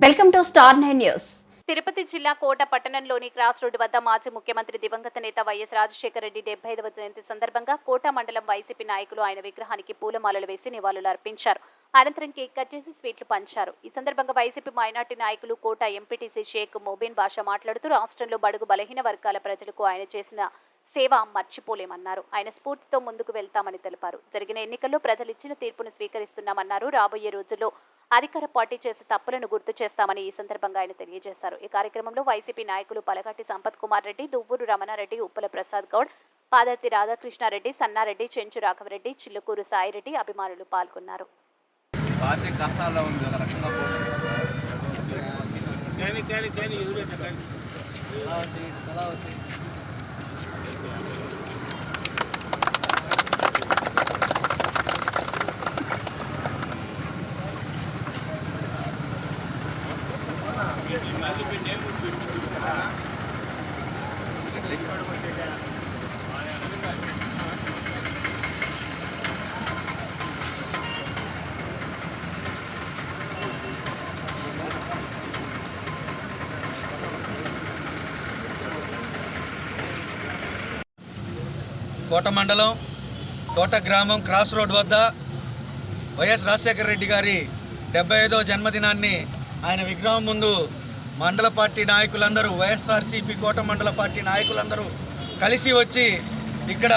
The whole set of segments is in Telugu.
Welcome to star 9 news. Tirupati జిల్లా కోట పట్టణంలోని క్రాస్ రోడ్డు వద్ద మాజీ ముఖ్యమంత్రి దివంగత నేత వైఎస్ రాజశేఖర రెడ్డి 75వ జయంతి సందర్భంగా కోట మండలం వైసీపీ నాయకులు ఆయన విగ్రహానికి పూలమాలలు వేసి నివాళులు అర్పించారు. అనంతరం కేక్ కట్ చేసి స్వీట్లు పంచారు. ఈ సందర్భంగా వైసీపీ మైనార్టీ నాయకులు కోట ఎంపీటీసీ షేక్ మొబీన్ బాషా మాట్లాడుతూ రాష్ట్రంలో బడుగు బలహీన వర్గాల ప్రజలకు ఆయన చేసిన సేవ మర్చిపోలేమన్నారు. ఆయన స్ఫూర్తితో ముందుకు వెళ్తామని తెలిపారు. జరిగిన ఎన్నికల్లో ప్రజలు ఇచ్చిన తీర్పును స్వీకరిస్తున్నామన్నారు. రాబోయే రోజుల్లో అధికార పార్టీ చేసే తప్పులను గుర్తు చేస్తామని ఈ సందర్భంగా ఆయన తెలియజేశారు. ఈ కార్యక్రమంలో వైసీపీ నాయకులు పలగాటి సంపత్ కుమార్ రెడ్డి, దువ్వూరు రమణారెడ్డి, ఉప్పల ప్రసాద్ గౌడ్, పాదర్తి రాధాకృష్ణారెడ్డి, సన్నారెడ్డి, చెంచు రాఘవరెడ్డి, చిల్లుకూరు సాయిరెడ్డి అభిమానులు పాల్గొన్నారు. కోట మండలం కోట గ్రామం క్రాస్ రోడ్ వద్ద వైఎస్ రాజశేఖర రెడ్డి గారి 75వ జన్మదినాన్ని ఆయన విగ్రహం ముందు మండల పార్టీ నాయకులందరూ, వైఎస్ఆర్సీపీ కోట మండల పార్టీ నాయకులందరూ కలిసి వచ్చి ఇక్కడ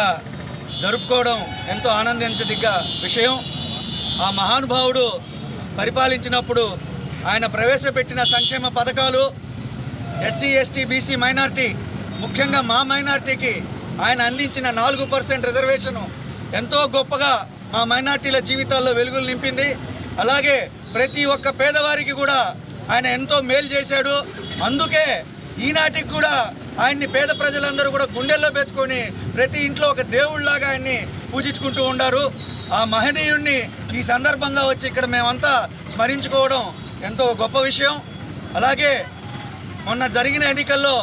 జరుపుకోవడం ఎంతో ఆనందించదగ్గ విషయం. ఆ మహానుభావుడు పరిపాలించినప్పుడు ఆయన ప్రవేశపెట్టిన సంక్షేమ పథకాలు ఎస్సీ, ఎస్టీ, బీసీ మైనార్టీ, ముఖ్యంగా మా మైనార్టీకి ఆయన అందించిన 4% రిజర్వేషను ఎంతో గొప్పగా మా మైనార్టీల జీవితాల్లో వెలుగులు నింపింది. అలాగే ప్రతి ఒక్క పేదవారికి కూడా ఆయన ఎంతో మేలు చేశాడు. అందుకే ఈనాటికి కూడా ఆయన్ని పేద ప్రజలందరూ కూడా గుండెల్లో పెట్టుకొని ప్రతి ఇంట్లో ఒక దేవుళ్లాగా ఆయన్ని పూజించుకుంటూ ఉన్నారు. ఆ మహనీయుణ్ణి ఈ సందర్భంగా వచ్చి ఇక్కడ మేమంతా స్మరించుకోవడం ఎంతో గొప్ప విషయం. అలాగే మొన్న జరిగిన ఎన్నికల్లో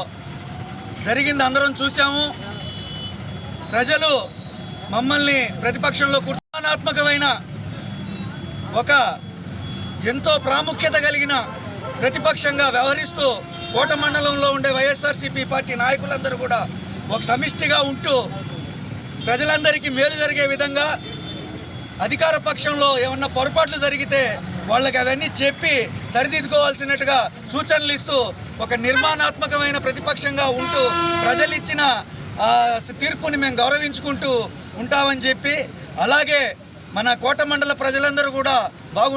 జరిగింది అందరం చూసాము. ప్రజలు మమ్మల్ని ప్రతిపక్షంలో కుటుంబాత్మకమైన ఒక ఎంతో ప్రాముఖ్యత కలిగిన ప్రతిపక్షంగా వ్యవహరిస్తూ కోట మండలంలో ఉండే వైఎస్ఆర్సీపీ పార్టీ నాయకులందరూ కూడా ఒక సమిష్టిగా ఉంటూ ప్రజలందరికీ మేలు జరిగే విధంగా, అధికార పక్షంలో ఏమన్నా పొరపాట్లు జరిగితే వాళ్ళకి అవన్నీ చెప్పి సరిదిద్దుకోవాల్సినట్టుగా సూచనలు ఇస్తూ ఒక నిర్మాణాత్మకమైన ప్రతిపక్షంగా ఉంటూ ప్రజలిచ్చిన తీర్పుని మేము గౌరవించుకుంటూ ఉంటామని చెప్పి, అలాగే మన కోట మండల ప్రజలందరూ కూడా